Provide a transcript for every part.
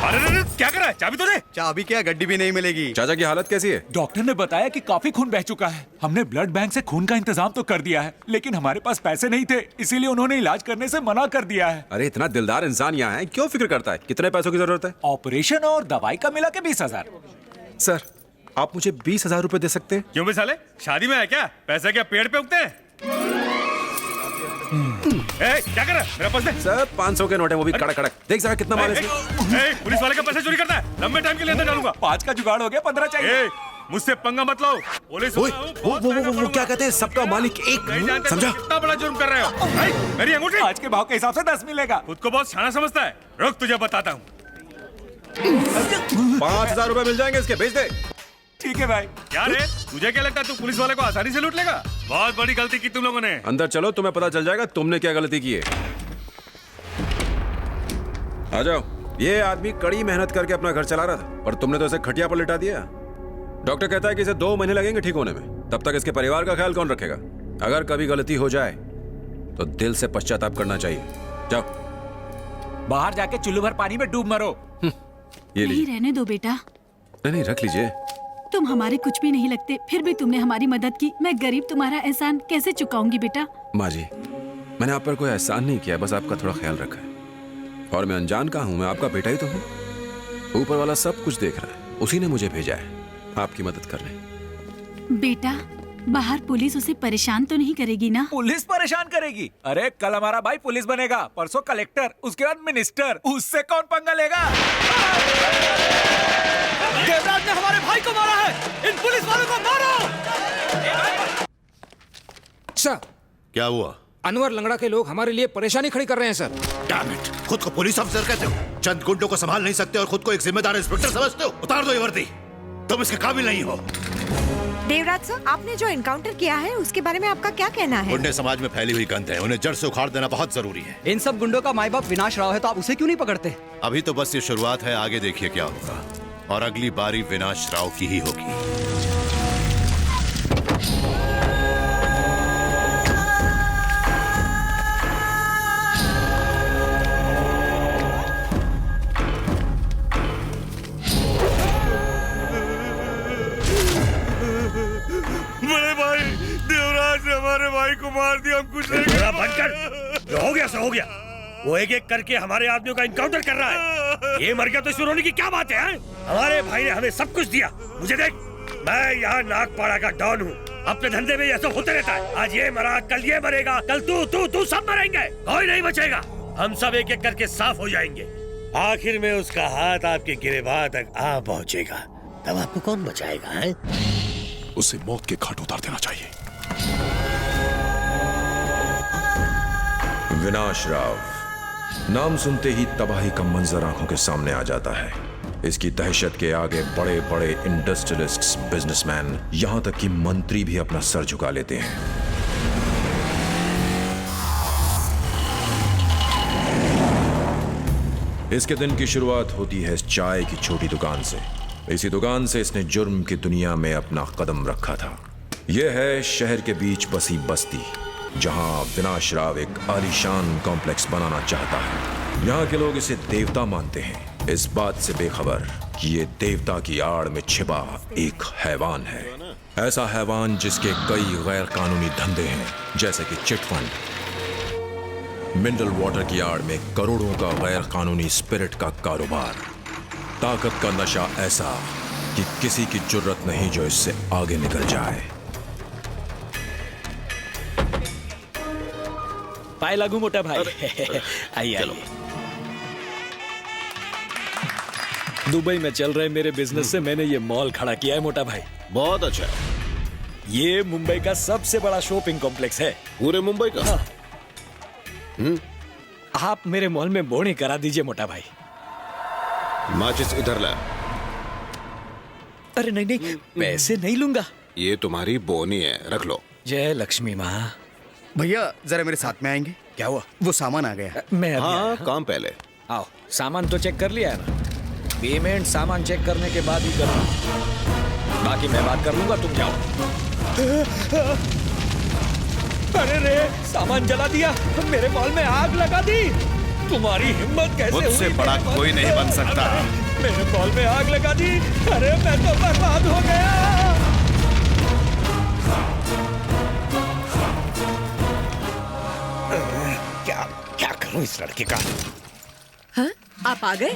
अरे क्या कर रहा है? चाबी तो दे। चाबी क्या, गड्डी भी नहीं मिलेगी। चाचा की हालत कैसी है? डॉक्टर ने बताया कि काफी खून बह चुका है। हमने ब्लड बैंक से खून का इंतजाम तो कर दिया है, लेकिन हमारे पास पैसे नहीं थे, इसीलिए उन्होंने इलाज करने से मना कर दिया है। अरे इतना दिलदार इंसान यहाँ है, क्यों फिक्र करता है? कितने पैसों की जरूरत है? ऑपरेशन और दवाई का मिला के 20,000। सर, आप मुझे 20,000 रुपए दे सकते हैं? क्यों बे साले, शादी में है क्या? पैसे क्या पेड़ पे उगते हैं? क्या कर रहा है? मेरा पर्स दे। सर 500 के नोट है, वो भी कड़क कड़क। देख जरा कितना माल है इसमें। पुलिस वाले का पैसे चोरी करता है, लंबे टाइम के लिए अंदर डालूंगा। 5 का जुगाड़ हो गया, 15 चाहिए। मुझसे पंगा मत लो। पुलिस वो क्या कहते हैं, सबका मालिक एक। समझा? कितना बड़ा जुर्म कर रहे हो? मेरी अंगूठी आज के भाव के हिसाब से 10 मिलेगा। खुद को बहुत शाना समझता है। रुक, तुझे बताता हूँ। 5,000 रुपए मिल जाएंगे इसके, भेज दे। ठीक है भाई। क्या रे, तुझे क्या लगता है तू पुलिस वाले को आसानी से लूट लेगा? बहुत बड़ी गलती की तुम लोगों ने। अंदर चलो, तुम्हें पता चल जाएगा तुमने क्या गलती की है। आ जाओ। ये आदमी कड़ी मेहनत करके अपना घर चला रहा था, पर तुमने तो इसे खटिया पर लिटा दिया। डॉक्टर कहता है कि इसे 2 महीने लगेंगे ठीक होने में। तब तक इसके परिवार का ख्याल कौन रखेगा? अगर कभी गलती हो जाए तो दिल से पश्चाताप करना चाहिए। जाओ बाहर जाके चुल्लू भर पानी में डूब मरो। ये नहीं, लीजिए। रहने दो बेटा। नहीं, रख लीजिए। तुम हमारे कुछ भी नहीं लगते, फिर भी तुमने हमारी मदद की। मैं गरीब तुम्हारा एहसान कैसे चुकाऊंगी बेटा? माँ जी, मैंने आप पर कोई एहसान नहीं किया, बस आपका थोड़ा ख्याल रखा है। और मैं अनजान का हूँ, मैं आपका बेटा ही तो हूँ। ऊपर वाला सब कुछ देख रहा है, उसी ने मुझे भेजा है आपकी मदद करने। बेटा, बाहर पुलिस उसे परेशान तो नहीं करेगी ना? पुलिस परेशान करेगी? अरे कल हमारा भाई पुलिस बनेगा, परसों कलेक्टर, उसके बाद मिनिस्टर। उससे कौन पंगा लेगा? देवराज ने हमारे भाई को मारा है। इन पुलिस वालों को मारो। सर, क्या हुआ? अनवर लंगड़ा के लोग हमारे लिए परेशानी खड़ी कर रहे हैं सर। डैम इट, खुद को पुलिस अफसर कहते हो, चंद गुंडों को संभाल नहीं सकते और खुद को एक जिम्मेदार इंस्पेक्टर समझते हो? उतार दो ये वर्दी, तुम इसके काबिल नहीं हो। देवराज सर, आपने जो एनकाउंटर किया है उसके बारे में आपका क्या कहना है? गुंडे समाज में फैली हुई गंध है, उन्हें जड़ से उखाड़ देना बहुत जरूरी है। इन सब गुंडों का माई बाप विनाश राव है, तो आप उसे क्यों नहीं पकड़ते? अभी तो बस ये शुरुआत है, आगे देखिए क्या होगा। और अगली बारी विनाश राव की ही होगी। बड़े भाई, देवराज ने हमारे भाई को मार दिया, हम कुछ नहीं कर। बंद कर, जो हो गया सो हो गया। वो एक एक करके हमारे आदमियों का इनकाउंटर कर रहा है। ये मर गया तो इसमें रोने की क्या बात है? हमारे भाई ने हमें सब कुछ दिया। मुझे देख, मैं यहाँ नागपाड़ा का डॉन हूँ। अपने धंधे में ये सब होते रहता है। आज ये मरा, कल ये मरेगा, कल तू सब मरेंगे, कोई नहीं बचेगा। हम सब एक एक करके साफ हो जाएंगे। आखिर में उसका हाथ आपके गिरेबान तक आ पहुँचेगा, तब आपको कौन बचाएगा? है? उसे मौत के घाट उतार देना चाहिए। विनाश राव, नाम सुनते ही तबाही का मंजर आंखों के सामने आ जाता है। इसकी दहशत के आगे बड़े बड़े इंडस्ट्रियलिस्ट्स, बिजनेसमैन, यहां तक कि मंत्री भी अपना सर झुका लेते हैं। इसके दिन की शुरुआत होती है चाय की छोटी दुकान से। इसी दुकान से इसने जुर्म की दुनिया में अपना कदम रखा था। यह है शहर के बीच बसी बस्ती, जहां विनाश राव एक आलीशान कॉम्प्लेक्स बनाना चाहता है। यहाँ के लोग इसे देवता मानते हैं, इस बात से बेखबर कि ये देवता की आड़ में छिपा एक हैवान है। ऐसा हैवान जिसके कई गैर कानूनी धंधे हैं, जैसे कि चिट फंड, मिनरल वाटर की आड़ में करोड़ों का गैर कानूनी स्पिरिट का कारोबार, ताकत का नशा ऐसा कि किसी की जुर्रत नहीं जो इससे आगे निकल जाए। पाए लागू मोटा भाई। आइए आइए। दुबई में चल रहे मेरे बिजनेस से मैंने ये मॉल खड़ा किया है मोटा भाई। बहुत अच्छा। ये मुंबई का सबसे बड़ा शॉपिंग कॉम्प्लेक्स है। पूरे मुंबई का? हाँ। आप मेरे मॉल में बोनी करा दीजिए मोटा भाई। माचिस इधर ला। अरे नहीं नहीं, पैसे नहीं लूंगा। ये तुम्हारी बोनी है, रख लो। जय लक्ष्मी माँ। भैया जरा मेरे साथ में आएंगे? क्या हुआ? वो सामान आ गया। मैं अभी हाँ, आया। काम पहले। आओ, सामान तो चेक कर लिया है ना? पेमेंट सामान चेक करने के बाद ही करना, बाकी मैं बात कर लूंगा, तुम जाओ। अरे रे, सामान जला दिया, मेरे मॉल में आग लगा दी। तुम्हारी हिम्मत कैसे मुझसे हुई बड़ा मेरे कोई बॉल नहीं पे बन आग सकता। लगाने? मेरे बॉल में आग लगा दी। अरे मैं तो बर्बाद हो गया। क्या क्या करूं इस लड़के का? हाँ? आप आ गए?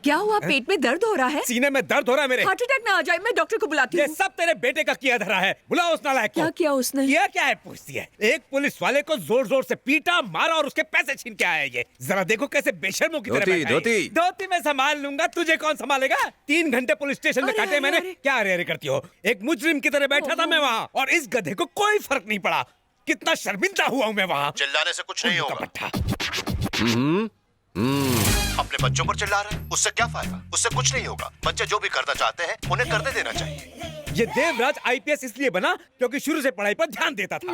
क्या हुआ? पेट में दर्द हो रहा है? सीने में दर्द हो रहा है मेरे। हार्ट अटैक ना आ जाए, मैं डॉक्टर को बुलाती ये हूँ। सब तेरे बेटे का किया धरा है। बुलाओ उस नालायक को। क्या किया उसने? किया क्या है पूछती है। एक पुलिस वाले को जोर जोर से पीटा, मारा और उसके पैसे छीन के आया ये। जरा देखो कैसे बेशर्मों की तरह धोती, बैठा है। धोती। धोती मैं संभाल लूंगा, तुझे कौन संभालेगा? 3 घंटे पुलिस स्टेशन में अरे, काटे अरे, मैंने। अरे। क्या अरे अरे करती हो? एक मुजरिम की तरह बैठा था मैं वहाँ, और इस गधे को कोई फर्क नहीं पड़ा। कितना शर्मिंदा हुआ हूँ मैं वहाँ। चिल्लाने से कुछ नहीं उल्लू होगा। का पट्टा। अपने बच्चों पर चिल्ला रहे हैं, उससे क्या फायदा? उससे कुछ नहीं होगा। बच्चे जो भी करना चाहते हैं उन्हें करने देना चाहिए। ये देवराज आईपीएस इसलिए बना क्योंकि शुरू से पढ़ाई पर ध्यान देता था।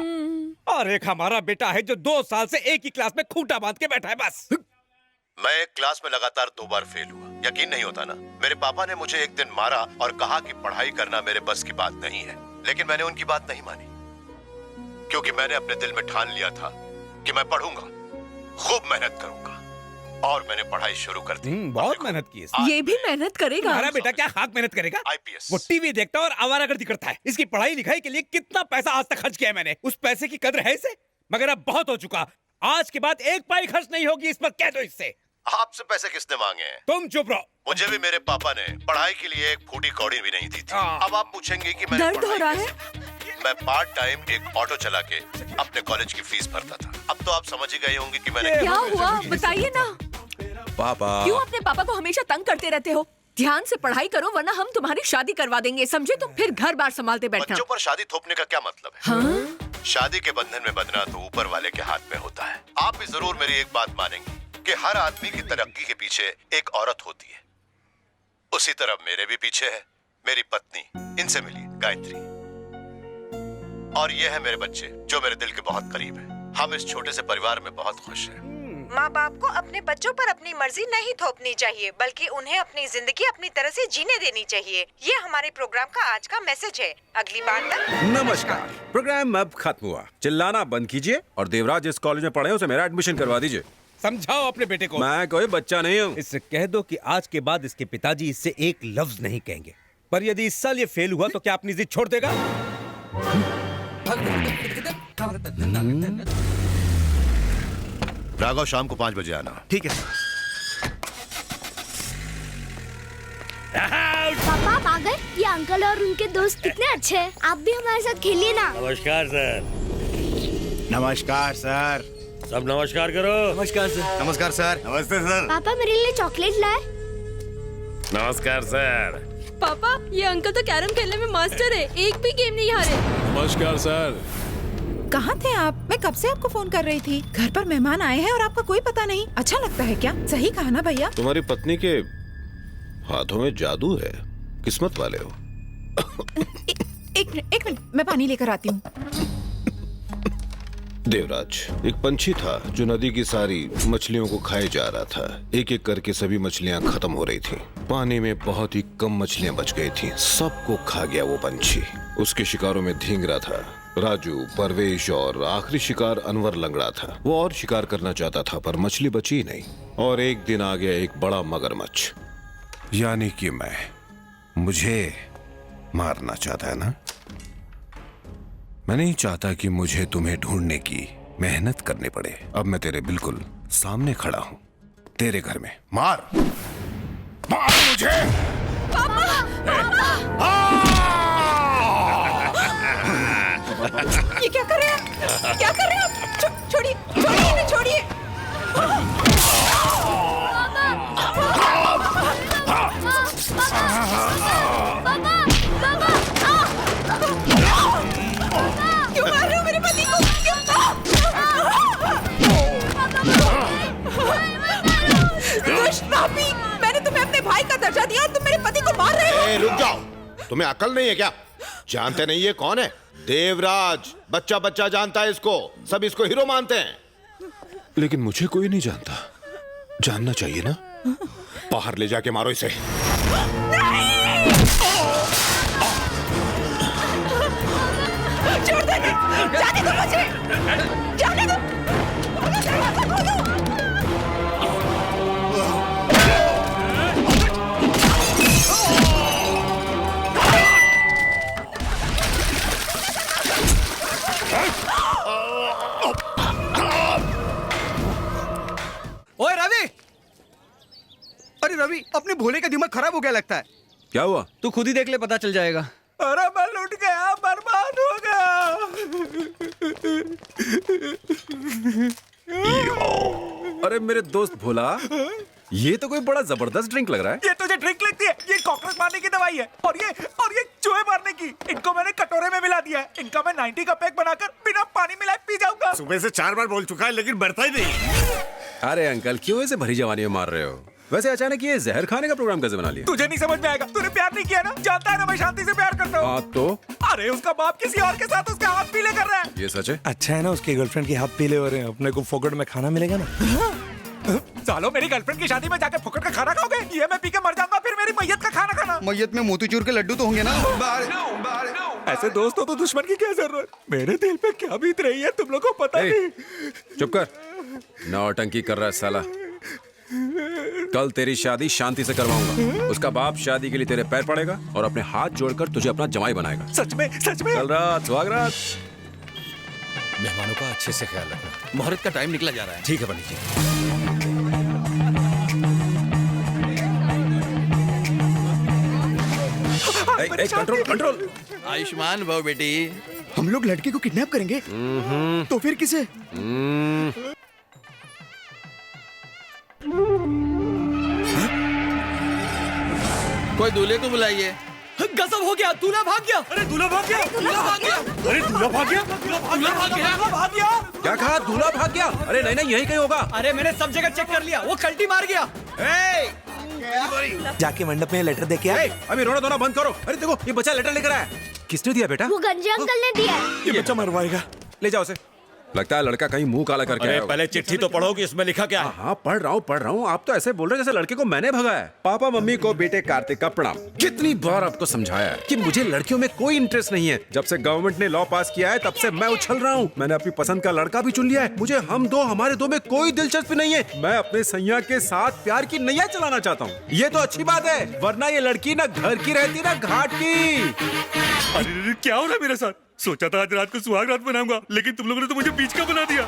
और एक हमारा बेटा है जो 2 साल से एक ही क्लास में खूंटा बांध के बैठा है बस। मैं एक क्लास में लगातार 2 बार फेल हुआ। यकीन नहीं होता ना? मेरे पापा ने मुझे एक दिन मारा और कहा कि पढ़ाई करना मेरे बस की बात नहीं है। लेकिन मैंने उनकी बात नहीं मानी, क्योंकि मैंने अपने दिल में ठान लिया था कि मैं पढ़ूंगा, खूब मेहनत करूंगा। और मैंने पढ़ाई शुरू कर दी। बहुत मेहनत की है। ये भी मेहनत करेगा? हमारा बेटा क्या खाक मेहनत करेगा? आईपीएस। वो टीवी देखता है और आवारागर्दी करता है। इसकी पढ़ाई लिखाई के लिए कितना पैसा आज तक खर्च किया है मैंने। उस पैसे की कदर है इसे? मगर अब बहुत हो चुका। आज के बाद 1 पाई खर्च नहीं होगी इस पर, कह दो इससे। आपसे पैसे किसने मांगे हैं? तुम चुप रहो। मुझे भी मेरे पापा ने पढ़ाई के लिए एक फूटी कौड़ी भी नहीं दी थी। अब आप पूछेंगे कि मैं दर्द हो रहा है? मैं पार्ट टाइम एक ऑटो चला के अपने कॉलेज की फीस भरता था। अब तो आप समझ ही गए होंगे कि मैंने क्या हुआ? बताइए ना। पापा। क्यों अपने पापा को हमेशा तंग करते रहते हो? ध्यान से पढ़ाई करो वरना हम तुम्हारी शादी करवा देंगे, समझे? तुम फिर घर बार संभालते बैठना। बच्चों पर शादी थोपने का क्या मतलब है? हाँ? शादी के बंधन में बंधना तो ऊपर वाले के हाथ में होता है। आप भी जरूर मेरी एक बात मानेंगे कि हर आदमी की तरक्की के पीछे एक औरत होती है। उसी तरह मेरे भी पीछे है मेरी पत्नी। इनसे मिलिए, गायत्री। और ये है मेरे बच्चे जो मेरे दिल के बहुत करीब है। हम इस छोटे से परिवार में बहुत खुश हैं। माँ बाप को अपने बच्चों पर अपनी मर्जी नहीं थोपनी चाहिए, बल्कि उन्हें अपनी जिंदगी अपनी तरह से जीने देनी चाहिए। ये हमारे प्रोग्राम का आज का मैसेज है। अगली बार तक नमस्कार। प्रोग्राम अब खत्म हुआ। चिल्लाना बंद कीजिए और देवराज जिस कॉलेज में पढ़े उसे मेरा एडमिशन करवा दीजिए। समझाओ अपने बेटे को। मैं कोई बच्चा नहीं हूँ। इससे कह दो कि आज के बाद इसके पिताजी इससे एक लफ्ज नहीं कहेंगे। पर यदि इस साल ये फेल हुआ तो क्या अपनी जिद छोड़ देगा? राघव, शाम को 5 बजे आना। ठीक है सर। पापा आप आ गए? ये अंकल और उनके दोस्त कितने अच्छे हैं। आप भी हमारे साथ खेलिए ना। नमस्कार सर। नमस्कार सर। सब नमस्कार करो। नमस्कार सर। नमस्कार सर। नमस्ते सर। पापा मेरे लिए चॉकलेट लाए। नमस्कार सर। पापा ये अंकल तो कैरम खेलने में मास्टर है, एक भी गेम नहीं हारे। नमस्कार सर। कहाँ थे आप? मैं कब से आपको फोन कर रही थी। घर पर मेहमान आए हैं और आपका कोई पता नहीं। अच्छा लगता है क्या? सही कहा ना भैया? तुम्हारी पत्नी के हाथों में जादू है, किस्मत वाले हो। एक मिनट, मैं पानी लेकर आती हूँ। देवराज, एक पंछी था जो नदी की सारी मछलियों को खाए जा रहा था। एक एक करके सभी मछलियां खत्म हो रही थीं। पानी में बहुत ही कम मछलियां बच गई थीं। सबको खा गया वो पंछी। उसके शिकारों में धींगरा था राजू, परवेश और आखिरी शिकार अनवर लंगड़ा था। वो और शिकार करना चाहता था पर मछली बची नहीं। और एक दिन आ गया एक बड़ा मगरमच्छ। यानी कि मुझे मारना चाहता है ना? मैं नहीं चाहता कि मुझे तुम्हें ढूंढने की मेहनत करनी पड़े। अब मैं तेरे बिल्कुल सामने खड़ा हूं, तेरे घर में। मार मार मुझे। ये क्या कर रहे हैं? क्या कर रहे हैं आप? छोड़िए, छोड़िए इन्हें, छोड़िए। क्यों मार रहे हो मेरे पति को? दुष्ट पापी! मैंने तुम्हें अपने भाई का दर्जा दिया और तुम मेरे पति को मार रहे हो। रुक जाओ, तुम्हें अकल नहीं है क्या? जानते नहीं ये कौन है? देवराज। बच्चा बच्चा जानता है इसको, सब इसको हीरो मानते हैं। लेकिन मुझे कोई नहीं जानता। जानना चाहिए ना? बाहर ले जाके मारो इसे। छोड़ दे, जाने दो मुझे, जाने दो। दरवाजा खोलो। अरे रवि, अपने भोले का दिमाग खराब हो गया लगता है। क्या हुआ? तू खुद ही देख ले, पता चल जाएगा। अरे मैं लुट गया, बर्बाद हो गया। अरे मेरे दोस्त भोला, ये तो कोई बड़ा जबरदस्त ड्रिंक लग रहा है। ये तुझे ड्रिंक लगती है? ये कॉकरोच मारने की दवाई है। और ये चूहे मारने की। इनको मैंने कटोरे में मिला दिया है। इनका मैं 90 का पैक बनाकर बिना पानी मिलाए पी जाऊंगा। सुबह से 4 बार बोल चुका है लेकिन बढ़ता ही नहीं। अरे अंकल, क्यों ऐसे भरी जवानी में मार रहे हो? वैसे अचानक ये जहर खाने का प्रोग्राम कैसे बना लिया? तुझे नहीं समझ में आएगा। तूने प्यार नहीं किया ना, जानता है ना मैं शांति से प्यार करता हूँ। हाँ तो? अरे उसका बाप किसी और के साथ उसका हाथ पीले कर रहा है। ये सच है? अच्छा है ना, उसकी गर्लफ्रेंड के हाथ पीले हो रहे हैं, अपने को फोकट में खाना मिलेगा ना। सालो, मेरी गर्लफ्रेंड की शादी में जाकर फुकट का खाना खाओगे? ये मैं पी के मर जाऊंगा, फिर मेरी मैयत का खाना खाना। मैयत में मोतीचूर के लड्डू तो होंगे ना। ऐसे दोस्त हो तो दुश्मन की क्या जरूरत? मेरे दिल पे क्या बीत रही है तुम लोगों को पता नहीं। चुप कर, नौटंकी कर रहा है साला। कल तेरी शादी शांति से करवाऊंगा। उसका बाप शादी के लिए तेरे पैर पड़ेगा और अपने हाथ जोड़कर तुझे अपना जमाई बनाएगा। सच में? सच में? कल रात सुहाग रात। मेहमानों का अच्छे से ख्याल रखना। मुहूर्त का टाइम निकला जा रहा है। ठीक है पंडित जी। Control control. आयुष्मान भव बेटी। हम लोग लड़की को किडनैप करेंगे तो फिर किसे? कोई दूल्हे को बुलाइए। गजब हो गया, दूल्हा भाग गया। अरे दूल्हा भाग गया, दूल्हा भाग गया। अरे दूल्हा भाग गया, दूल्हा भाग गया। क्या कहा? दूल्हा भाग गया? अरे नहीं नहीं, यही कहीं होगा। अरे मैंने सब जगह चेक कर लिया, वो कल्टी मार गया। जाके मंडप में लेटर दे के आ। अभी रोना धोना बंद करो। अरे देखो, ये बच्चा लेटर लेकर आया। किसने दिया बेटा? वो गंजे अंकल ने दिया। ये बच्चा मरवाएगा। ले जाओ उसे। लगता है लड़का कहीं मुंह काला करके आया होगा। पहले चिट्ठी तो पढ़ो कि इसमें लिखा क्या है। हाँ पढ़ रहा हूँ। आप तो ऐसे बोल रहे जैसे लड़के को मैंने भगाया है। पापा मम्मी को बेटे कार्तिक का प्रणाम। कितनी बार आपको समझाया है कि मुझे लड़कियों में कोई इंटरेस्ट नहीं है। जब से गवर्नमेंट ने लॉ पास किया है तब से मैं उछल रहा हूँ। मैंने अपनी पसंद का लड़का भी चुन लिया है। मुझे हमारे दो में कोई दिलचस्पी नहीं है। मैं अपने सैया के साथ प्यार की नैया चलाना चाहता हूँ। ये तो अच्छी बात है, वरना ये लड़की ना घर की रहती ना घाट की। अरे क्या हो रहा है मेरे साथ? सोचा था आज रात को सुहाग रात बनाऊंगा, लेकिन तुम लोगों ने तो मुझे बीच का बना दिया।